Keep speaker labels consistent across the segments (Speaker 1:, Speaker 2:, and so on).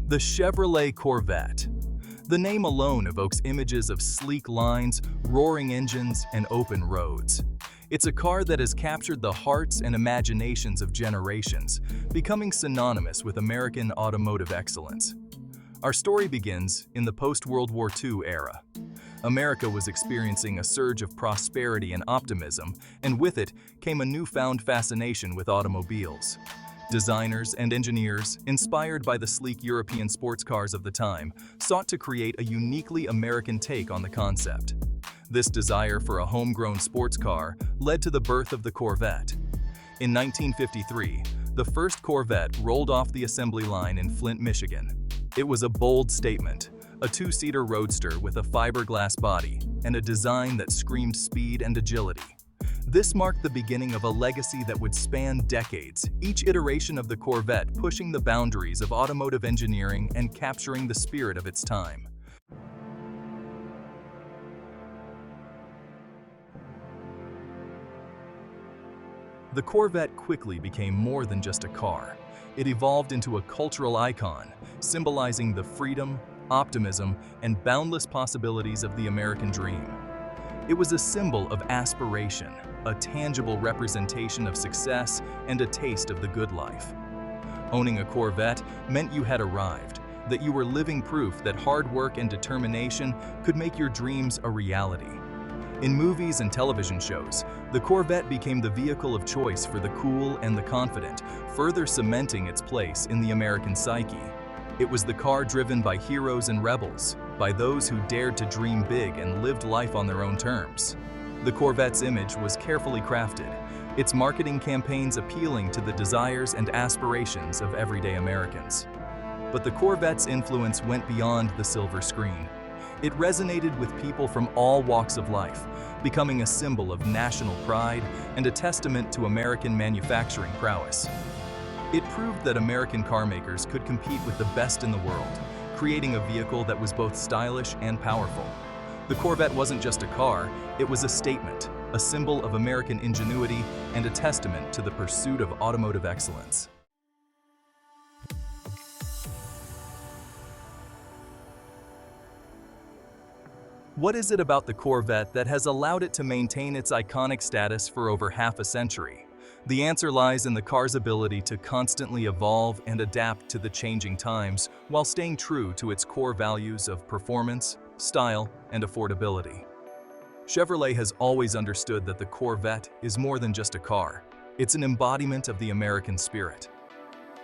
Speaker 1: The Chevrolet Corvette. The name alone evokes images of sleek lines, roaring engines, and open roads. It's a car that has captured the hearts and imaginations of generations, becoming synonymous with American automotive excellence. Our story begins in the post-World War II era. America was experiencing a surge of prosperity and optimism, and with it came a newfound fascination with automobiles. Designers and engineers, inspired by the sleek European sports cars of the time, sought to create a uniquely American take on the concept. This desire for a homegrown sports car led to the birth of the Corvette. In 1953, the first Corvette rolled off the assembly line in Flint, Michigan. It was a bold statement, a two-seater roadster with a fiberglass body and a design that screamed speed and agility. This marked the beginning of a legacy that would span decades, each iteration of the Corvette pushing the boundaries of automotive engineering and capturing the spirit of its time. The Corvette quickly became more than just a car. It evolved into a cultural icon, symbolizing the freedom, optimism, and boundless possibilities of the American dream. It was a symbol of aspiration, a tangible representation of success, and a taste of the good life. Owning a Corvette meant you had arrived, that you were living proof that hard work and determination could make your dreams a reality. In movies and television shows, the Corvette became the vehicle of choice for the cool and the confident, further cementing its place in the American psyche. It was the car driven by heroes and rebels, by those who dared to dream big and lived life on their own terms. The Corvette's image was carefully crafted, its marketing campaigns appealing to the desires and aspirations of everyday Americans. But the Corvette's influence went beyond the silver screen. It resonated with people from all walks of life, becoming a symbol of national pride and a testament to American manufacturing prowess. It proved that American carmakers could compete with the best in the world, creating a vehicle that was both stylish and powerful. The Corvette wasn't just a car, it was a statement, a symbol of American ingenuity, and a testament to the pursuit of automotive excellence. What is it about the Corvette that has allowed it to maintain its iconic status for over half a century? The answer lies in the car's ability to constantly evolve and adapt to the changing times while staying true to its core values of performance, style, and affordability. Chevrolet has always understood that the Corvette is more than just a car. It's an embodiment of the American spirit.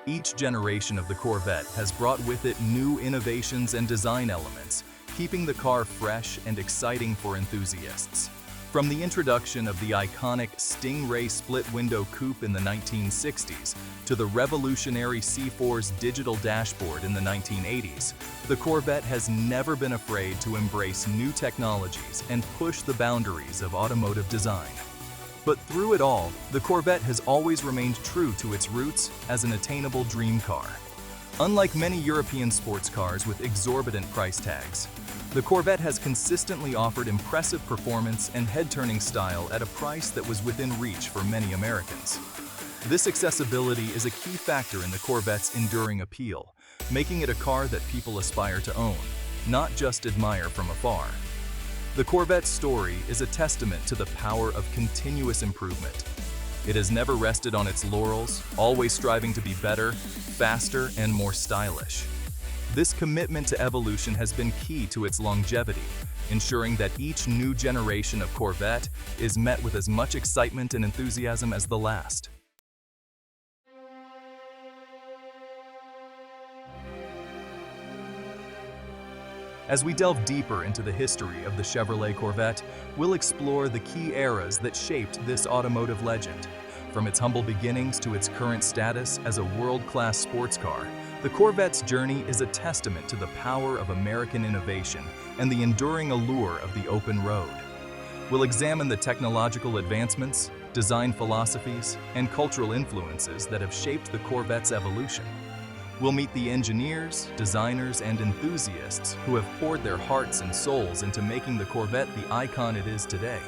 Speaker 1: Each generation of the Corvette has brought with it new innovations and design elements, keeping the car fresh and exciting for enthusiasts. From the introduction of the iconic Stingray split-window coupe in the 1960s to the revolutionary C4's digital dashboard in the 1980s, the Corvette has never been afraid to embrace new technologies and push the boundaries of automotive design. But through it all, the Corvette has always remained true to its roots as an attainable dream car. Unlike many European sports cars with exorbitant price tags, the Corvette has consistently offered impressive performance and head-turning style at a price that was within reach for many Americans. This accessibility is a key factor in the Corvette's enduring appeal, making it a car that people aspire to own, not just admire from afar. The Corvette's story is a testament to the power of continuous improvement. It has never rested on its laurels, always striving to be better, faster, and more stylish. This commitment to evolution has been key to its longevity, ensuring that each new generation of Corvette is met with as much excitement and enthusiasm as the last. As we delve deeper into the history of the Chevrolet Corvette, we'll explore the key eras that shaped this automotive legend. From its humble beginnings to its current status as a world-class sports car, the Corvette's journey is a testament to the power of American innovation and the enduring allure of the open road. We'll examine the technological advancements, design philosophies, and cultural influences that have shaped the Corvette's evolution. We'll meet the engineers, designers, and enthusiasts who have poured their hearts and souls into making the Corvette the icon it is today.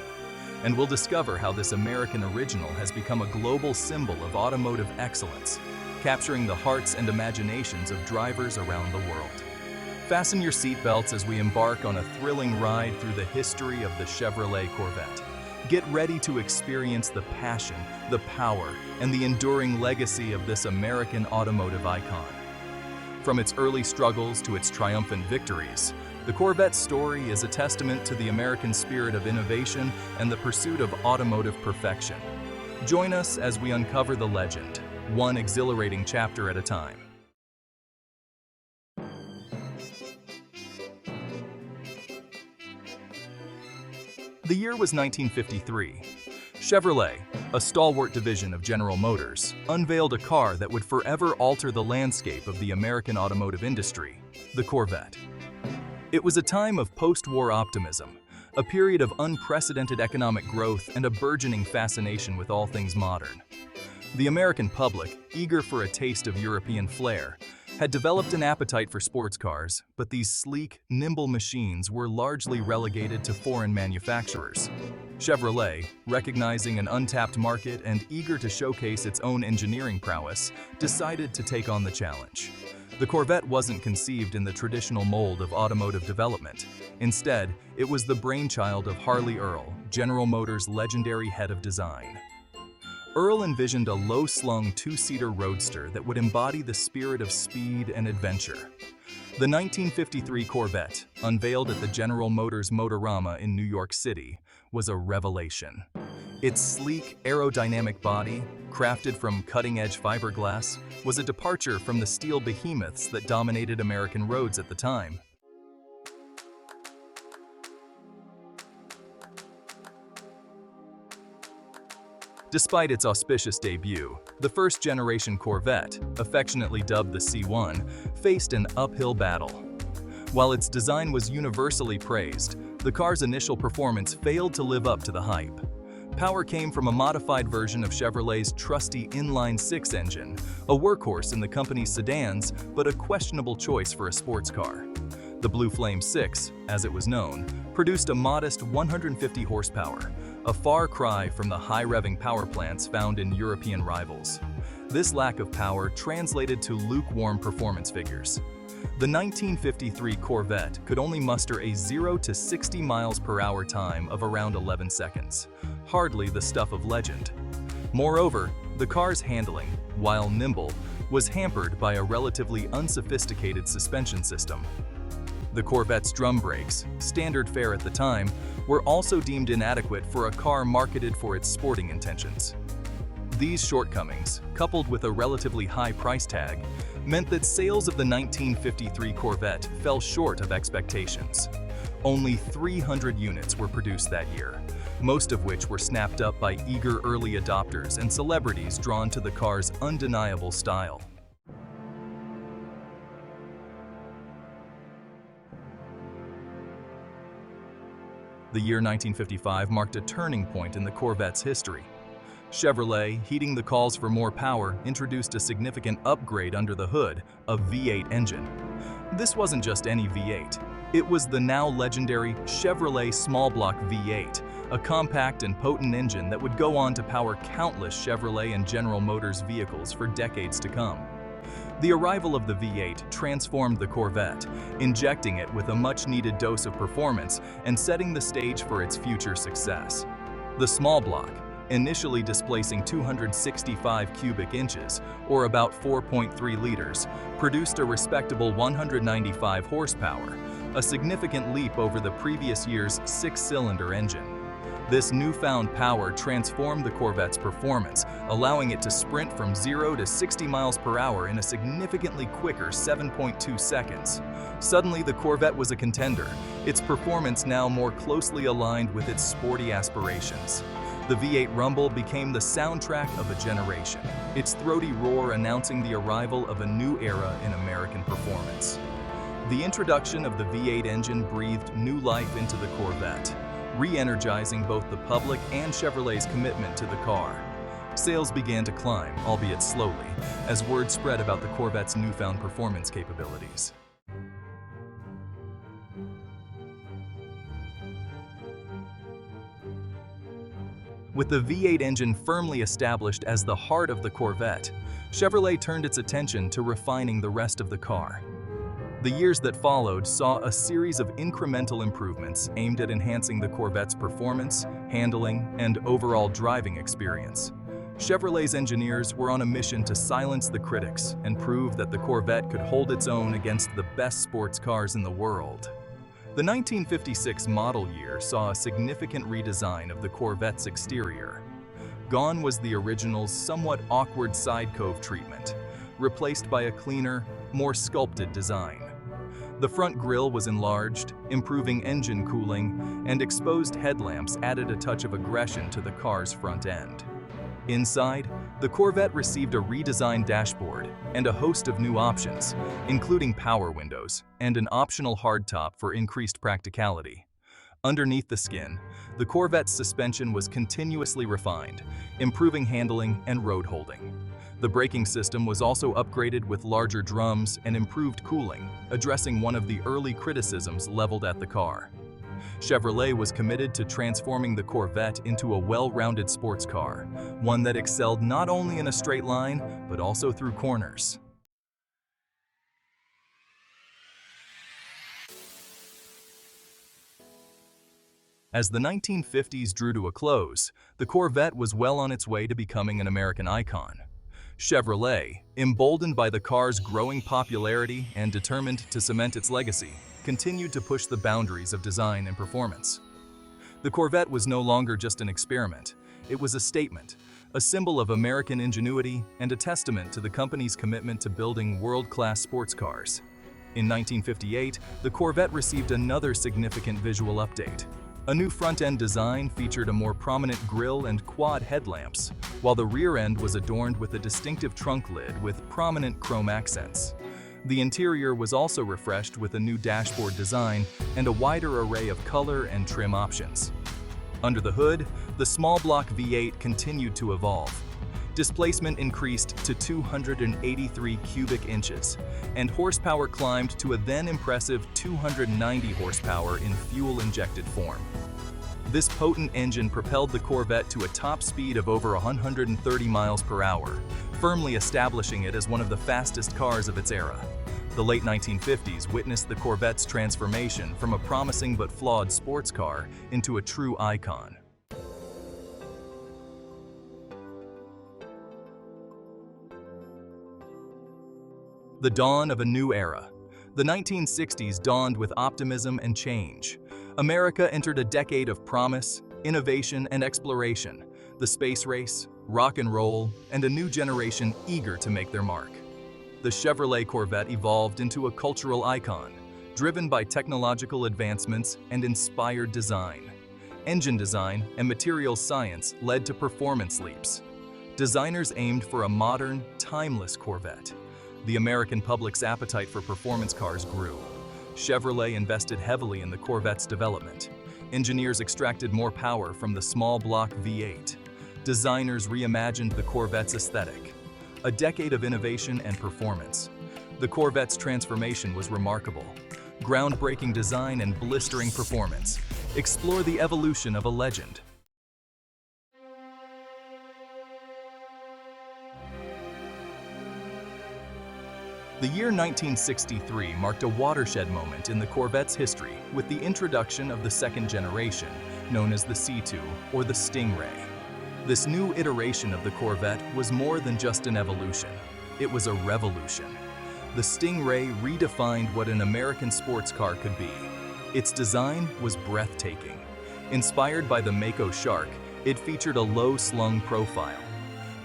Speaker 1: And we'll discover how this American original has become a global symbol of automotive excellence, capturing the hearts and imaginations of drivers around the world. Fasten your seatbelts as we embark on a thrilling ride through the history of the Chevrolet Corvette. Get ready to experience the passion, the power, and the enduring legacy of this American automotive icon. From its early struggles to its triumphant victories, the Corvette's story is a testament to the American spirit of innovation and the pursuit of automotive perfection. Join us as we uncover the legend, one exhilarating chapter at a time. The year was 1953. Chevrolet, a stalwart division of General Motors, unveiled a car that would forever alter the landscape of the American automotive industry, the Corvette. It was a time of post-war optimism, a period of unprecedented economic growth and a burgeoning fascination with all things modern. The American public, eager for a taste of European flair, had developed an appetite for sports cars, but these sleek, nimble machines were largely relegated to foreign manufacturers. Chevrolet, recognizing an untapped market and eager to showcase its own engineering prowess, decided to take on the challenge. The Corvette wasn't conceived in the traditional mold of automotive development. Instead, it was the brainchild of Harley Earl, General Motors' legendary head of design. Earl envisioned a low-slung two-seater roadster that would embody the spirit of speed and adventure. The 1953 Corvette, unveiled at the General Motors Motorama in New York City, was a revelation. Its sleek, aerodynamic body, crafted from cutting-edge fiberglass, was a departure from the steel behemoths that dominated American roads at the time. Despite its auspicious debut, the first-generation Corvette, affectionately dubbed the C1, faced an uphill battle. While its design was universally praised, the car's initial performance failed to live up to the hype. Power came from a modified version of Chevrolet's trusty inline-six engine, a workhorse in the company's sedans, but a questionable choice for a sports car. The Blue Flame 6, as it was known, produced a modest 150 horsepower, a far cry from the high-revving power plants found in European rivals. This lack of power translated to lukewarm performance figures. The 1953 Corvette could only muster a 0 to 60 miles per hour time of around 11 seconds, hardly the stuff of legend. Moreover, the car's handling, while nimble, was hampered by a relatively unsophisticated suspension system. The Corvette's drum brakes, standard fare at the time, were also deemed inadequate for a car marketed for its sporting intentions. These shortcomings, coupled with a relatively high price tag, meant that sales of the 1953 Corvette fell short of expectations. Only 300 units were produced that year, most of which were snapped up by eager early adopters and celebrities drawn to the car's undeniable style. The year 1955 marked a turning point in the Corvette's history. Chevrolet, heeding the calls for more power, introduced a significant upgrade under the hood, a V8 engine. This wasn't just any V8. It was the now legendary Chevrolet small block V8, a compact and potent engine that would go on to power countless Chevrolet and General Motors vehicles for decades to come. The arrival of the V8 transformed the Corvette, injecting it with a much-needed dose of performance and setting the stage for its future success. The small block, initially displacing 265 cubic inches, or about 4.3 liters, produced a respectable 195 horsepower, a significant leap over the previous year's six-cylinder engine. This newfound power transformed the Corvette's performance, allowing it to sprint from 0 to 60 miles per hour in a significantly quicker 7.2 seconds. Suddenly, the Corvette was a contender, its performance now more closely aligned with its sporty aspirations. The V8 rumble became the soundtrack of a generation, its throaty roar announcing the arrival of a new era in American performance. The introduction of the V8 engine breathed new life into the Corvette, re-energizing both the public and Chevrolet's commitment to the car. Sales began to climb, albeit slowly, as word spread about the Corvette's newfound performance capabilities. With the V8 engine firmly established as the heart of the Corvette, Chevrolet turned its attention to refining the rest of the car. The years that followed saw a series of incremental improvements aimed at enhancing the Corvette's performance, handling, and overall driving experience. Chevrolet's engineers were on a mission to silence the critics and prove that the Corvette could hold its own against the best sports cars in the world. The 1956 model year saw a significant redesign of the Corvette's exterior. Gone was the original's somewhat awkward side cove treatment, replaced by a cleaner, more sculpted design. The front grille was enlarged, improving engine cooling, and exposed headlamps added a touch of aggression to the car's front end. Inside, the Corvette received a redesigned dashboard and a host of new options, including power windows and an optional hardtop for increased practicality. Underneath the skin, the Corvette's suspension was continuously refined, improving handling and road holding. The braking system was also upgraded with larger drums and improved cooling, addressing one of the early criticisms leveled at the car. Chevrolet was committed to transforming the Corvette into a well-rounded sports car, one that excelled not only in a straight line, but also through corners. As the 1950s drew to a close, the Corvette was well on its way to becoming an American icon. Chevrolet, emboldened by the car's growing popularity and determined to cement its legacy, continued to push the boundaries of design and performance. The Corvette was no longer just an experiment. It was a statement, a symbol of American ingenuity and a testament to the company's commitment to building world-class sports cars. In 1958, the Corvette received another significant visual update. A new front-end design featured a more prominent grille and quad headlamps, while the rear end was adorned with a distinctive trunk lid with prominent chrome accents. The interior was also refreshed with a new dashboard design and a wider array of color and trim options. Under the hood, the small block V8 continued to evolve. Displacement increased to 283 cubic inches, and horsepower climbed to a then impressive 290 horsepower in fuel-injected form. This potent engine propelled the Corvette to a top speed of over 130 miles per hour, firmly establishing it as one of the fastest cars of its era. The late 1950s witnessed the Corvette's transformation from a promising but flawed sports car into a true icon. The dawn of a new era. The 1960s dawned with optimism and change. America entered a decade of promise, innovation, and exploration, the space race, rock and roll, and a new generation eager to make their mark. The Chevrolet Corvette evolved into a cultural icon, driven by technological advancements and inspired design. Engine design and materials science led to performance leaps. Designers aimed for a modern, timeless Corvette. The American public's appetite for performance cars grew. Chevrolet invested heavily in the Corvette's development. Engineers extracted more power from the small block V8. Designers reimagined the Corvette's aesthetic. A decade of innovation and performance. The Corvette's transformation was remarkable. Groundbreaking design and blistering performance. Explore the evolution of a legend. The year 1963 marked a watershed moment in the Corvette's history with the introduction of the second generation, known as the C2 or the Stingray. This new iteration of the Corvette was more than just an evolution. It was a revolution. The Stingray redefined what an American sports car could be. Its design was breathtaking. Inspired by the Mako Shark, it featured a low-slung profile.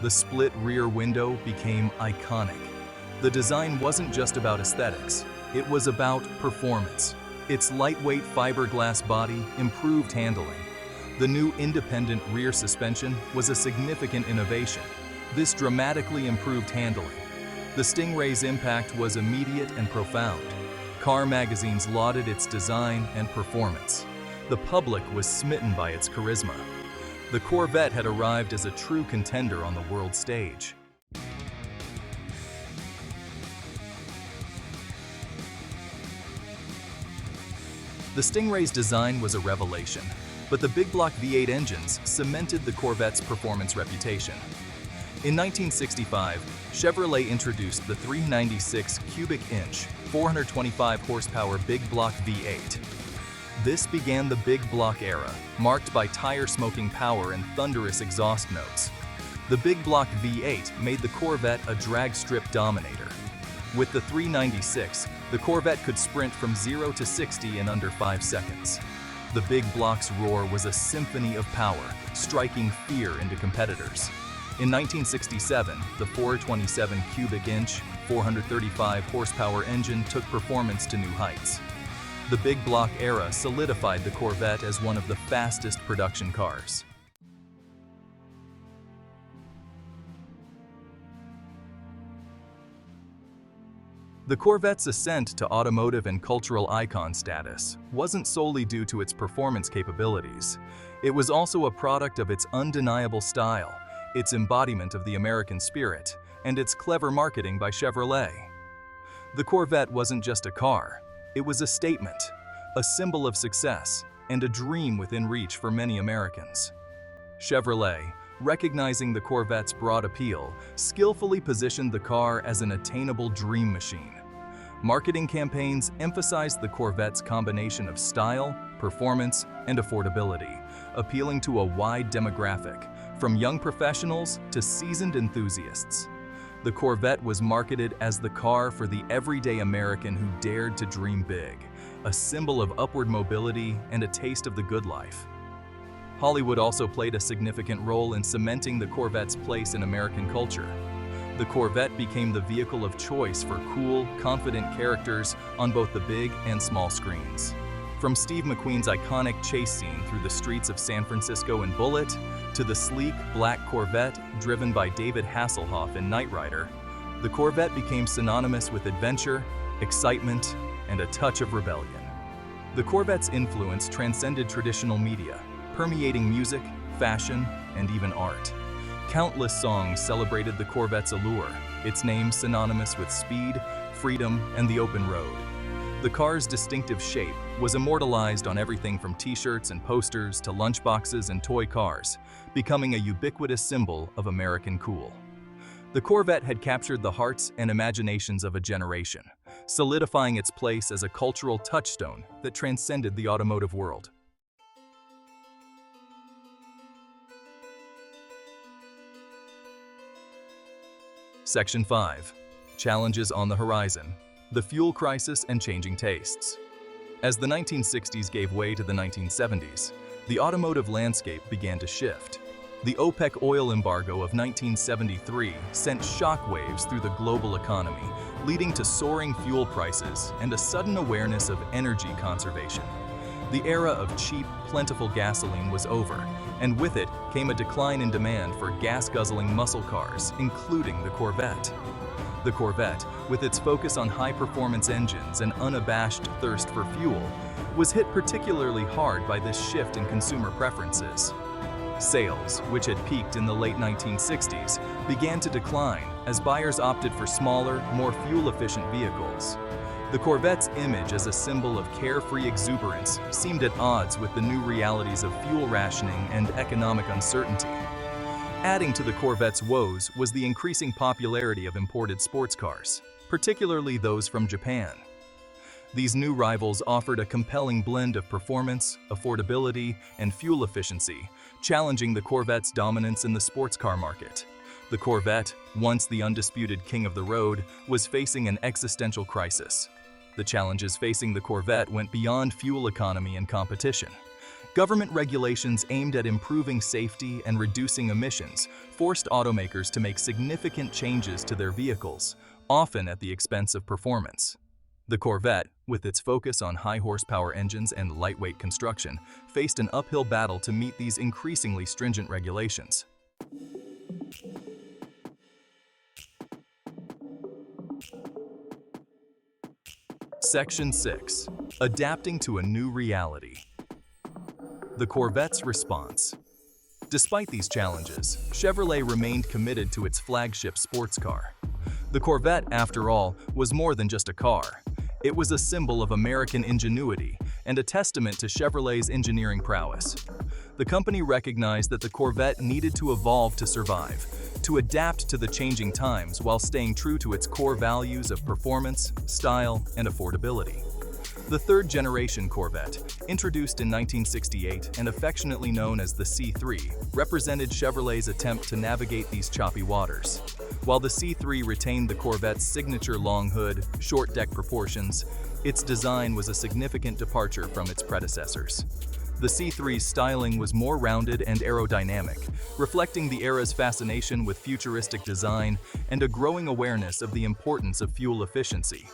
Speaker 1: The split rear window became iconic. The design wasn't just about aesthetics, it was about performance. Its lightweight fiberglass body improved handling. The new independent rear suspension was a significant innovation. This dramatically improved handling. The Stingray's impact was immediate and profound. Car magazines lauded its design and performance. The public was smitten by its charisma. The Corvette had arrived as a true contender on the world stage. The Stingray's design was a revelation. but the big block V8 engines cemented the Corvette's performance reputation. In 1965, Chevrolet introduced the 396 cubic inch, 425 horsepower big block V8. This began the big block era, marked by tire-smoking power and thunderous exhaust notes. The big block V8 made the Corvette a drag strip dominator. With the 396, the Corvette could sprint from 0 to 60 in under 5 seconds. The big block's roar was a symphony of power, striking fear into competitors. In 1967, the 427 cubic inch, 435 horsepower engine took performance to new heights. The big block era solidified the Corvette as one of the fastest production cars. The Corvette's ascent to automotive and cultural icon status wasn't solely due to its performance capabilities. It was also a product of its undeniable style, its embodiment of the American spirit, and its clever marketing by Chevrolet. The Corvette wasn't just a car, it was a statement, a symbol of success, and a dream within reach for many Americans. Chevrolet, recognizing the Corvette's broad appeal, skillfully positioned the car as an attainable dream machine. Marketing campaigns emphasized the Corvette's combination of style, performance, and affordability, appealing to a wide demographic, from young professionals to seasoned enthusiasts. The Corvette was marketed as the car for the everyday American who dared to dream big, a symbol of upward mobility and a taste of the good life. Hollywood also played a significant role in cementing the Corvette's place in American culture. The Corvette became the vehicle of choice for cool, confident characters on both the big and small screens. From Steve McQueen's iconic chase scene through the streets of San Francisco in Bullitt, to the sleek black Corvette driven by David Hasselhoff in Knight Rider, the Corvette became synonymous with adventure, excitement, and a touch of rebellion. The Corvette's influence transcended traditional media, permeating music, fashion, and even art. Countless songs celebrated the Corvette's allure, its name synonymous with speed, freedom, and the open road. The car's distinctive shape was immortalized on everything from t-shirts and posters to lunchboxes and toy cars, becoming a ubiquitous symbol of American cool. The Corvette had captured the hearts and imaginations of a generation, solidifying its place as a cultural touchstone that transcended the automotive world. Section 5. Challenges on the horizon. The fuel crisis and changing tastes. As the 1960s gave way to the 1970s, the automotive landscape began to shift. The OPEC oil embargo of 1973 sent shockwaves through the global economy, leading to soaring fuel prices and a sudden awareness of energy conservation. The era of cheap, plentiful gasoline was over, and with it came a decline in demand for gas-guzzling muscle cars, including the Corvette. The Corvette, with its focus on high-performance engines and unabashed thirst for fuel, was hit particularly hard by this shift in consumer preferences. Sales, which had peaked in the late 1960s, began to decline as buyers opted for smaller, more fuel-efficient vehicles. The Corvette's image as a symbol of carefree exuberance seemed at odds with the new realities of fuel rationing and economic uncertainty. Adding to the Corvette's woes was the increasing popularity of imported sports cars, particularly those from Japan. These new rivals offered a compelling blend of performance, affordability, and fuel efficiency, challenging the Corvette's dominance in the sports car market. The Corvette, once the undisputed king of the road, was facing an existential crisis. The challenges facing the Corvette went beyond fuel economy and competition. Government regulations aimed at improving safety and reducing emissions forced automakers to make significant changes to their vehicles, often at the expense of performance. The Corvette, with its focus on high-horsepower engines and lightweight construction, faced an uphill battle to meet these increasingly stringent regulations. Section 6. Adapting to a new reality. The Corvette's response. Despite these challenges, Chevrolet remained committed to its flagship sports car. The Corvette, after all, was more than just a car. It was a symbol of American ingenuity and a testament to Chevrolet's engineering prowess. The company recognized that the Corvette needed to evolve to survive, to adapt to the changing times while staying true to its core values of performance, style, and affordability. The third-generation Corvette, introduced in 1968 and affectionately known as the C3, represented Chevrolet's attempt to navigate these choppy waters. While the C3 retained the Corvette's signature long hood, short deck proportions, its design was a significant departure from its predecessors. The C3's styling was more rounded and aerodynamic, reflecting the era's fascination with futuristic design and a growing awareness of the importance of fuel efficiency.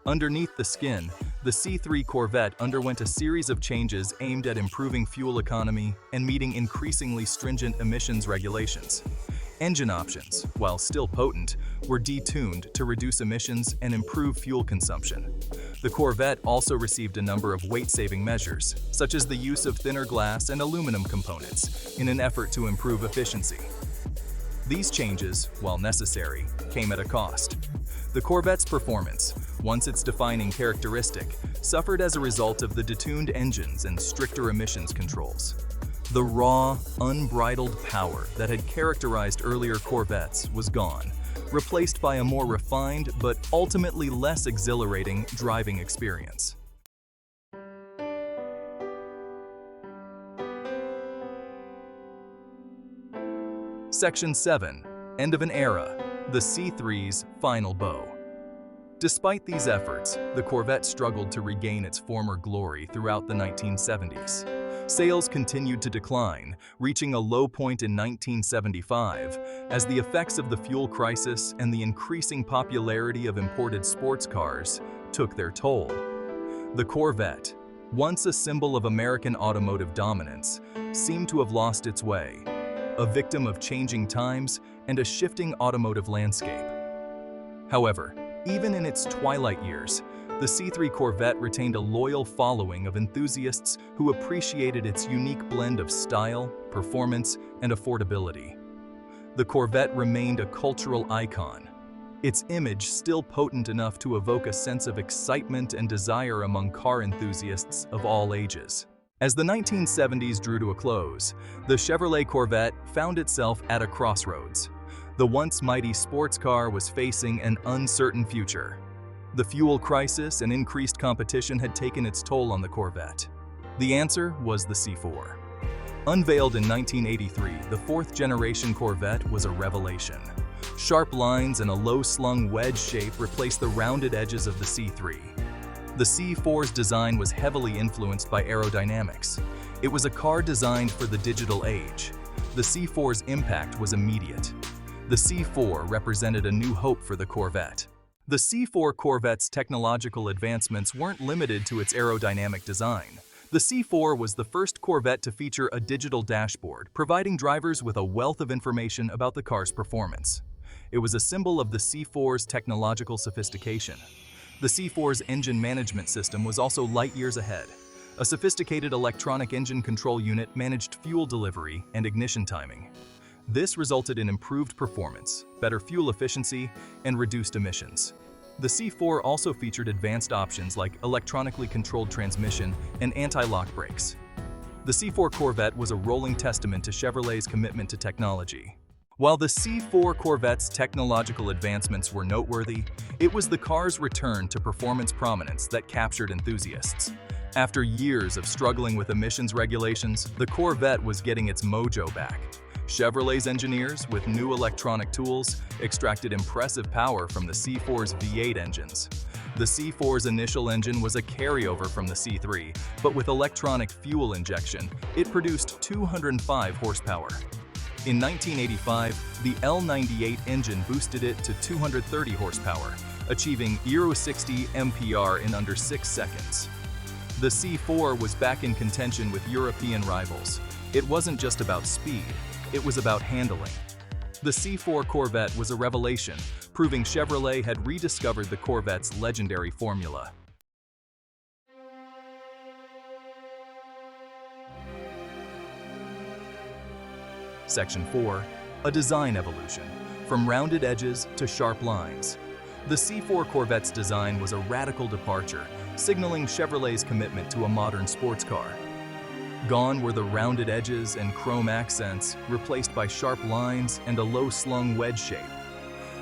Speaker 1: Underneath the skin, the C3 Corvette underwent a series of changes aimed at improving fuel economy and meeting increasingly stringent emissions regulations. Engine options, while still potent, were detuned to reduce emissions and improve fuel consumption. The Corvette also received a number of weight-saving measures, such as the use of thinner glass and aluminum components, in an effort to improve efficiency. These changes, while necessary, came at a cost. The Corvette's performance, once its defining characteristic, suffered as a result of the detuned engines and stricter emissions controls. The raw, unbridled power that had characterized earlier Corvettes was gone, replaced by a more refined but ultimately less exhilarating driving experience. Section 7. End of an era. The C3's final bow. Despite these efforts, the Corvette struggled to regain its former glory throughout the 1970s. Sales continued to decline, reaching a low point in 1975, as the effects of the fuel crisis and the increasing popularity of imported sports cars took their toll. The Corvette, once a symbol of American automotive dominance, seemed to have lost its way, a victim of changing times and a shifting automotive landscape. However, even in its twilight years, the C3 Corvette retained a loyal following of enthusiasts who appreciated its unique blend of style, performance, and affordability. The Corvette remained a cultural icon, its image still potent enough to evoke a sense of excitement and desire among car enthusiasts of all ages. As the 1970s drew to a close, the Chevrolet Corvette found itself at a crossroads. The once mighty sports car was facing an uncertain future. The fuel crisis and increased competition had taken its toll on the Corvette. The answer was the C4. Unveiled in 1983, the fourth-generation Corvette was a revelation. Sharp lines and a low-slung wedge shape replaced the rounded edges of the C3. The C4's design was heavily influenced by aerodynamics. It was a car designed for the digital age. The C4's impact was immediate. The C4 represented a new hope for the Corvette. The C4 Corvette's technological advancements weren't limited to its aerodynamic design. The C4 was the first Corvette to feature a digital dashboard, providing drivers with a wealth of information about the car's performance. It was a symbol of the C4's technological sophistication. The C4's engine management system was also light years ahead. A sophisticated electronic engine control unit managed fuel delivery and ignition timing. This resulted in improved performance, better fuel efficiency, and reduced emissions. The C4 also featured advanced options like electronically controlled transmission and anti-lock brakes. The C4 Corvette was a rolling testament to Chevrolet's commitment to technology. While the C4 Corvette's technological advancements were noteworthy, it was the car's return to performance prominence that captured enthusiasts. After years of struggling with emissions regulations, the Corvette was getting its mojo back. Chevrolet's engineers, with new electronic tools, extracted impressive power from the C4's V8 engines. The C4's initial engine was a carryover from the C3, but with electronic fuel injection, it produced 205 horsepower. In 1985, the L98 engine boosted it to 230 horsepower, achieving Euro 60 MPR in under 6 seconds. The C4 was back in contention with European rivals. It wasn't just about speed, it was about handling. The C4 Corvette was a revelation, proving Chevrolet had rediscovered the Corvette's legendary formula. Section 4. A design evolution, from rounded edges to sharp lines. The C4 Corvette's design was a radical departure, signaling Chevrolet's commitment to a modern sports car. Gone were the rounded edges and chrome accents, replaced by sharp lines and a low-slung wedge shape.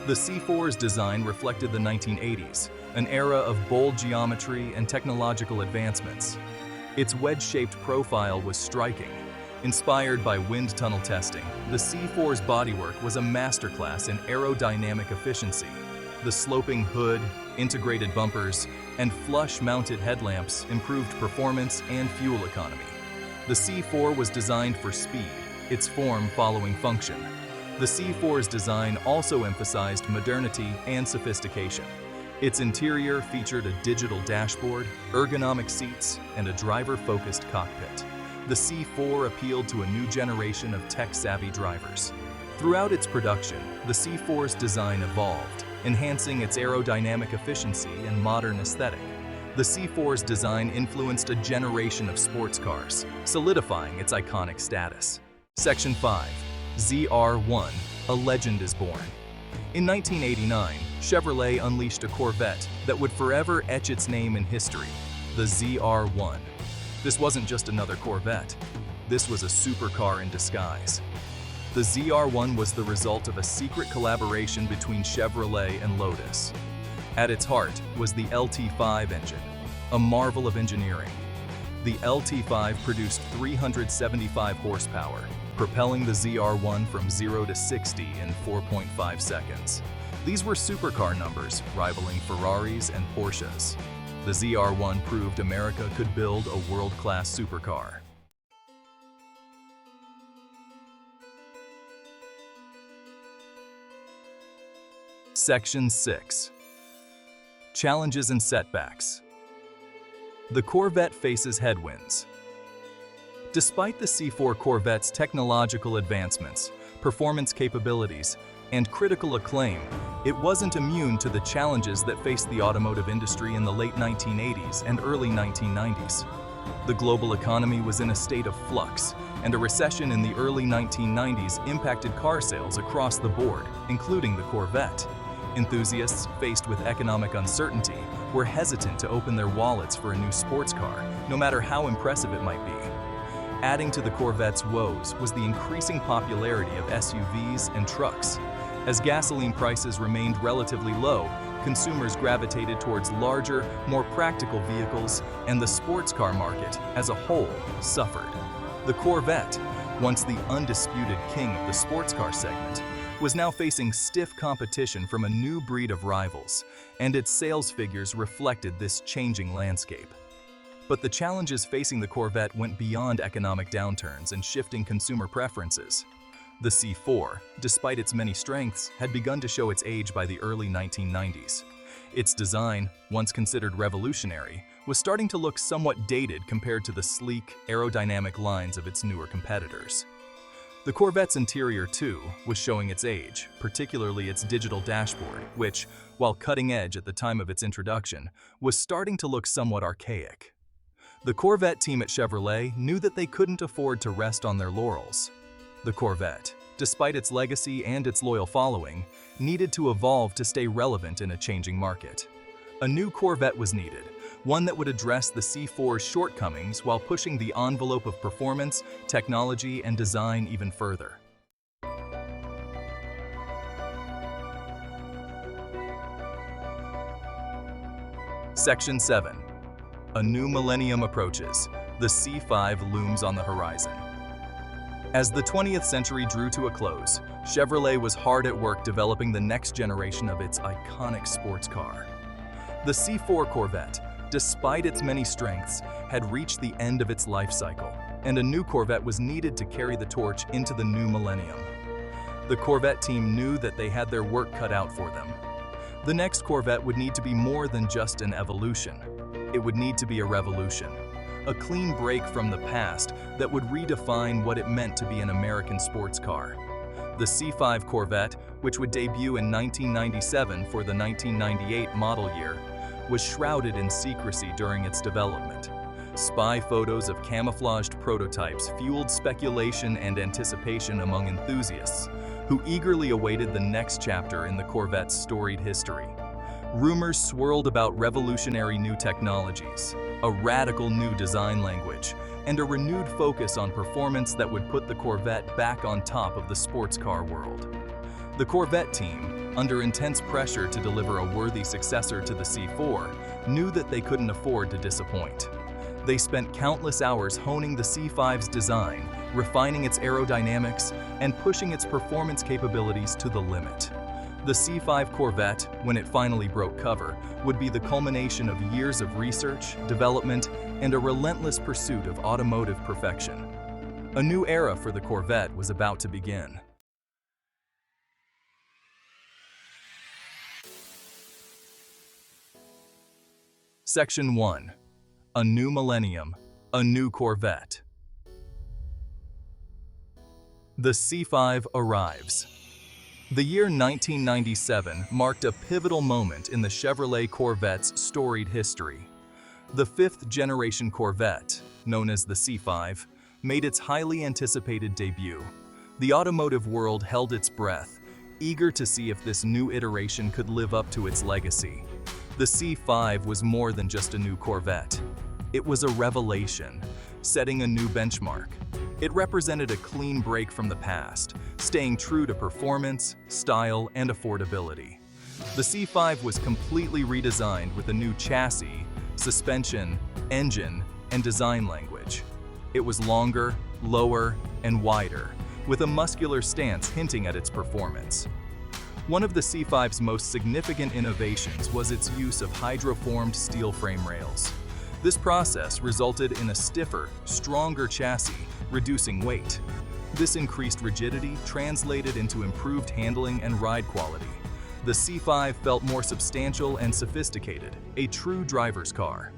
Speaker 1: The C4's design reflected the 1980s, an era of bold geometry and technological advancements. Its wedge-shaped profile was striking. Inspired by wind tunnel testing, the C4's bodywork was a masterclass in aerodynamic efficiency. The sloping hood, integrated bumpers, and flush-mounted headlamps improved performance and fuel economy. The C4 was designed for speed, its form following function. The C4's design also emphasized modernity and sophistication. Its interior featured a digital dashboard, ergonomic seats, and a driver-focused cockpit. The C4 appealed to a new generation of tech-savvy drivers. Throughout its production, the C4's design evolved, enhancing its aerodynamic efficiency and modern aesthetic. The C4's design influenced a generation of sports cars, solidifying its iconic status. Section 5. ZR1, a legend is born. In 1989, Chevrolet unleashed a Corvette that would forever etch its name in history, the ZR1. This wasn't just another Corvette. This was a supercar in disguise. The ZR1 was the result of a secret collaboration between Chevrolet and Lotus. At its heart was the LT5 engine, a marvel of engineering. The LT5 produced 375 horsepower, propelling the ZR1 from 0 to 60 in 4.5 seconds. These were supercar numbers, rivaling Ferraris and Porsches. The ZR1 proved America could build a world-class supercar. Section 6. Challenges and setbacks. The Corvette faces headwinds. Despite the C4 Corvette's technological advancements, performance capabilities, and critical acclaim, it wasn't immune to the challenges that faced the automotive industry in the late 1980s and early 1990s. The global economy was in a state of flux, and a recession in the early 1990s impacted car sales across the board, including the Corvette. Enthusiasts faced with economic uncertainty were hesitant to open their wallets for a new sports car, no matter how impressive it might be. Adding to the Corvette's woes was the increasing popularity of SUVs and trucks. As gasoline prices remained relatively low, consumers gravitated towards larger, more practical vehicles, and the sports car market, as a whole, suffered. The Corvette, once the undisputed king of the sports car segment, was now facing stiff competition from a new breed of rivals, and its sales figures reflected this changing landscape. But the challenges facing the Corvette went beyond economic downturns and shifting consumer preferences. The C4, despite its many strengths, had begun to show its age by the early 1990s. Its design, once considered revolutionary, was starting to look somewhat dated compared to the sleek, aerodynamic lines of its newer competitors. The Corvette's interior, too, was showing its age, particularly its digital dashboard, which, while cutting edge at the time of its introduction, was starting to look somewhat archaic. The Corvette team at Chevrolet knew that they couldn't afford to rest on their laurels. The Corvette, despite its legacy and its loyal following, needed to evolve to stay relevant in a changing market. A new Corvette was needed, one that would address the C4's shortcomings while pushing the envelope of performance, technology, and design even further. Section 7. A new millennium approaches. The C5 looms on the horizon. As the 20th century drew to a close, Chevrolet was hard at work developing the next generation of its iconic sports car. The C4 Corvette, despite its many strengths, had reached the end of its life cycle, and a new Corvette was needed to carry the torch into the new millennium. The Corvette team knew that they had their work cut out for them. The next Corvette would need to be more than just an evolution. It would need to be a revolution, a clean break from the past that would redefine what it meant to be an American sports car. The C5 Corvette, which would debut in 1997 for the 1998 model year, was shrouded in secrecy during its development. Spy photos of camouflaged prototypes fueled speculation and anticipation among enthusiasts, who eagerly awaited the next chapter in the Corvette's storied history. Rumors swirled about revolutionary new technologies, a radical new design language, and a renewed focus on performance that would put the Corvette back on top of the sports car world. The Corvette team, under intense pressure to deliver a worthy successor to the C4, knew that they couldn't afford to disappoint. They spent countless hours honing the C5's design, refining its aerodynamics, and pushing its performance capabilities to the limit. The C5 Corvette, when it finally broke cover, would be the culmination of years of research, development, and a relentless pursuit of automotive perfection. A new era for the Corvette was about to begin. Section 1. A new millennium, a new Corvette. The C5 arrives. The year 1997 marked a pivotal moment in the Chevrolet Corvette's storied history. The fifth-generation Corvette, known as the C5, made its highly anticipated debut. The automotive world held its breath, eager to see if this new iteration could live up to its legacy. The C5 was more than just a new Corvette. It was a revelation, setting a new benchmark. It represented a clean break from the past, staying true to performance, style, and affordability. The C5 was completely redesigned with a new chassis, suspension, engine, and design language. It was longer, lower, and wider, with a muscular stance hinting at its performance. One of the C5's most significant innovations was its use of hydroformed steel frame rails. This process resulted in a stiffer, stronger chassis, reducing weight. This increased rigidity translated into improved handling and ride quality. The C5 felt more substantial and sophisticated, a true driver's car.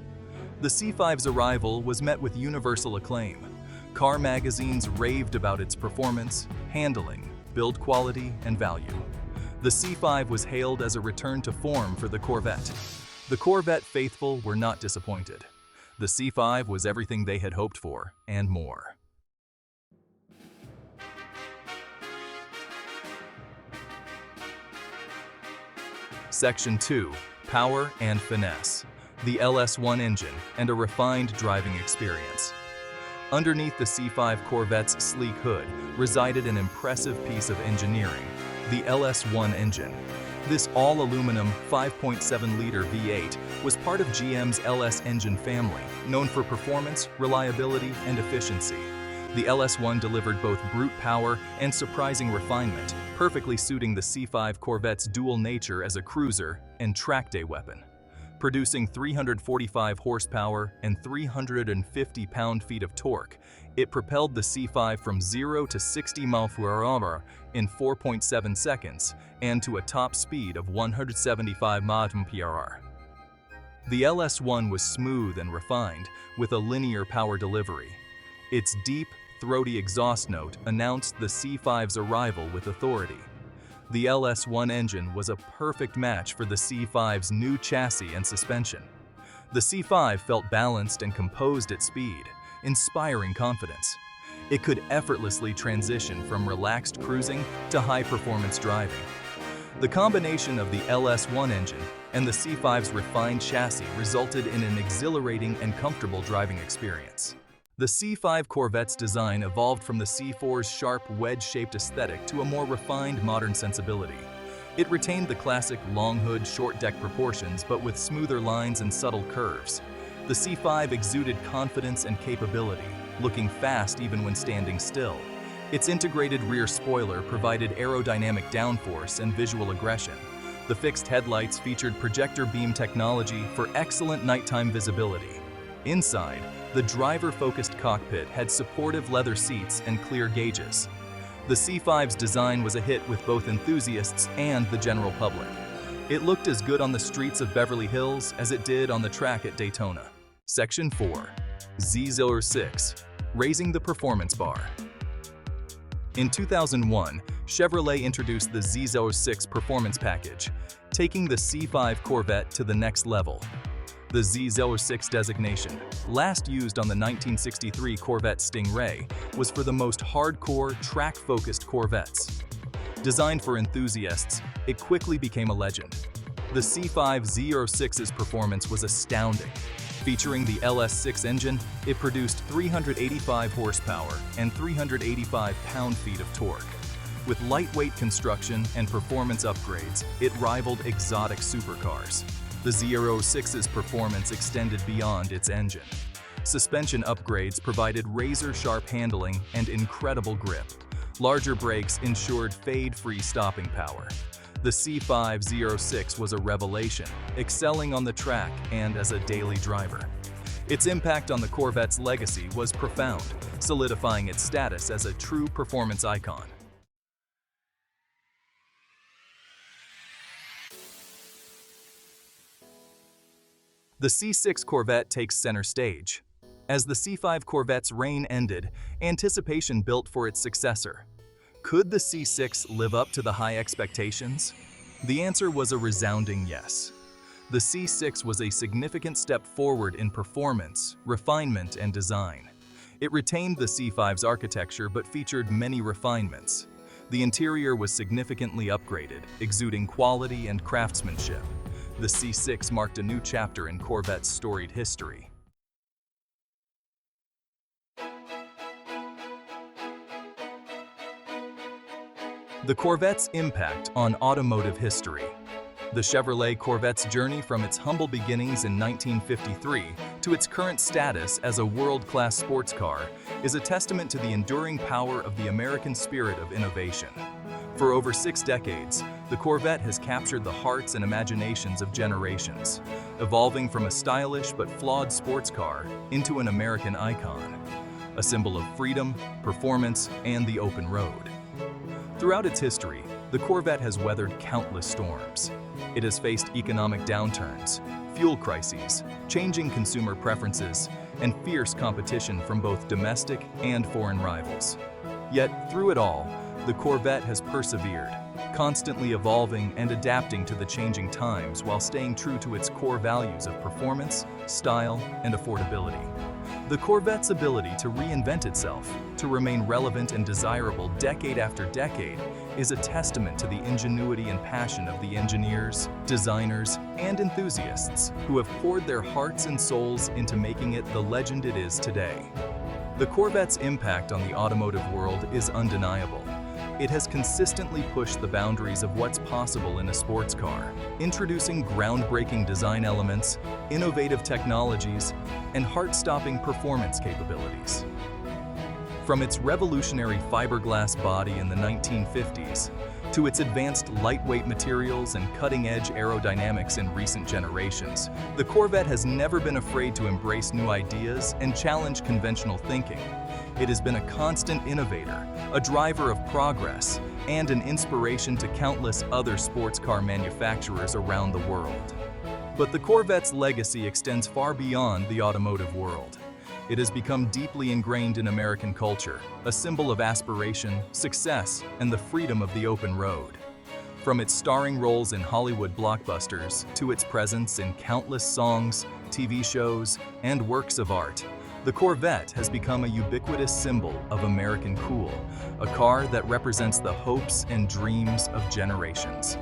Speaker 1: The C5's arrival was met with universal acclaim. Car magazines raved about its performance, handling, build quality, and value. The C5 was hailed as a return to form for the Corvette. The Corvette faithful were not disappointed. The C5 was everything they had hoped for, and more. Section 2. Power and Finesse. The LS1 engine and a refined driving experience. Underneath the C5 Corvette's sleek hood resided an impressive piece of engineering, the LS1 engine. This all-aluminum 5.7-liter V8 was part of GM's LS engine family, known for performance, reliability, and efficiency. The LS1 delivered both brute power and surprising refinement, perfectly suiting the C5 Corvette's dual nature as a cruiser and track day weapon. Producing 345 horsepower and 350 pound-feet of torque, it propelled the C5 from 0 to 60 mph in 4.7 seconds and to a top speed of 175 mph. The LS1 was smooth and refined, with a linear power delivery. Its deep, throaty exhaust note announced the C5's arrival with authority. The LS1 engine was a perfect match for the C5's new chassis and suspension. The C5 felt balanced and composed at speed, inspiring confidence. It could effortlessly transition from relaxed cruising to high-performance driving. The combination of the LS1 engine and the C5's refined chassis resulted in an exhilarating and comfortable driving experience. The C5 Corvette's design evolved from the C4's sharp, wedge-shaped aesthetic to a more refined, modern sensibility. It retained the classic long hood, short deck proportions, but with smoother lines and subtle curves. The C5 exuded confidence and capability, looking fast even when standing still. Its integrated rear spoiler provided aerodynamic downforce and visual aggression. The fixed headlights featured projector beam technology for excellent nighttime visibility. Inside, the driver-focused cockpit had supportive leather seats and clear gauges. The C5's design was a hit with both enthusiasts and the general public. It looked as good on the streets of Beverly Hills as it did on the track at Daytona. Section 4. Z06. Raising the performance bar. In 2001, Chevrolet introduced the Z06 performance package, taking the C5 Corvette to the next level. The Z06 designation, last used on the 1963 Corvette Stingray, was for the most hardcore, track-focused Corvettes. Designed for enthusiasts, it quickly became a legend. The C506's performance was astounding. Featuring the LS6 engine, it produced 385 horsepower and 385 pound-feet of torque. With lightweight construction and performance upgrades, it rivaled exotic supercars. The Z06's performance extended beyond its engine. Suspension upgrades provided razor-sharp handling and incredible grip. Larger brakes ensured fade-free stopping power. The C506 was a revelation, excelling on the track and as a daily driver. Its impact on the Corvette's legacy was profound, solidifying its status as a true performance icon. The C6 Corvette takes center stage. As the C5 Corvette's reign ended, anticipation built for its successor. Could the C6 live up to the high expectations? The answer was a resounding yes. The C6 was a significant step forward in performance, refinement, and design. It retained the C5's architecture but featured many refinements. The interior was significantly upgraded, exuding quality and craftsmanship. The C6 marked a new chapter in Corvette's storied history. The Corvette's impact on automotive history. The Chevrolet Corvette's journey from its humble beginnings in 1953 to its current status as a world-class sports car is a testament to the enduring power of the American spirit of innovation. For over 6 decades, the Corvette has captured the hearts and imaginations of generations, evolving from a stylish but flawed sports car into an American icon, a symbol of freedom, performance, and the open road. Throughout its history, the Corvette has weathered countless storms. It has faced economic downturns, fuel crises, changing consumer preferences, and fierce competition from both domestic and foreign rivals. Yet, through it all, the Corvette has persevered, constantly evolving and adapting to the changing times while staying true to its core values of performance, style, and affordability. The Corvette's ability to reinvent itself, to remain relevant and desirable decade after decade, is a testament to the ingenuity and passion of the engineers, designers, and enthusiasts who have poured their hearts and souls into making it the legend it is today. The Corvette's impact on the automotive world is undeniable. It has consistently pushed the boundaries of what's possible in a sports car, introducing groundbreaking design elements, innovative technologies, and heart-stopping performance capabilities. From its revolutionary fiberglass body in the 1950s to its advanced lightweight materials and cutting-edge aerodynamics in recent generations, the Corvette has never been afraid to embrace new ideas and challenge conventional thinking. It has been a constant innovator, a driver of progress, and an inspiration to countless other sports car manufacturers around the world. But the Corvette's legacy extends far beyond the automotive world. It has become deeply ingrained in American culture, a symbol of aspiration, success, and the freedom of the open road. From its starring roles in Hollywood blockbusters to its presence in countless songs, TV shows, and works of art, the Corvette has become a ubiquitous symbol of American cool, a car that represents the hopes and dreams of generations.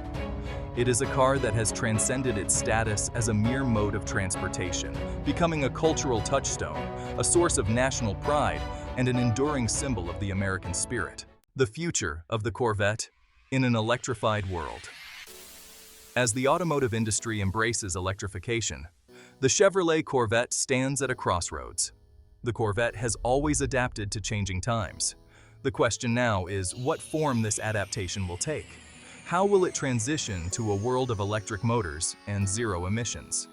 Speaker 1: It is a car that has transcended its status as a mere mode of transportation, becoming a cultural touchstone, a source of national pride, and an enduring symbol of the American spirit. The future of the Corvette in an electrified world. As the automotive industry embraces electrification, the Chevrolet Corvette stands at a crossroads. The Corvette has always adapted to changing times. The question now is what form this adaptation will take. How will it transition to a world of electric motors and zero emissions?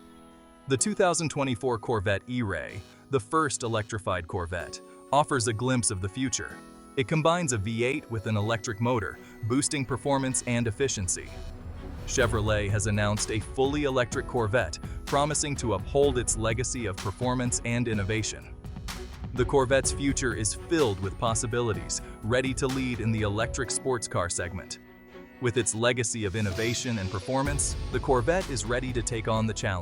Speaker 1: The 2024 Corvette E-Ray, the first electrified Corvette, offers a glimpse of the future. It combines a V8 with an electric motor, boosting performance and efficiency. Chevrolet has announced a fully electric Corvette, promising to uphold its legacy of performance and innovation. The Corvette's future is filled with possibilities, ready to lead in the electric sports car segment. With its legacy of innovation and performance, the Corvette is ready to take on the challenge.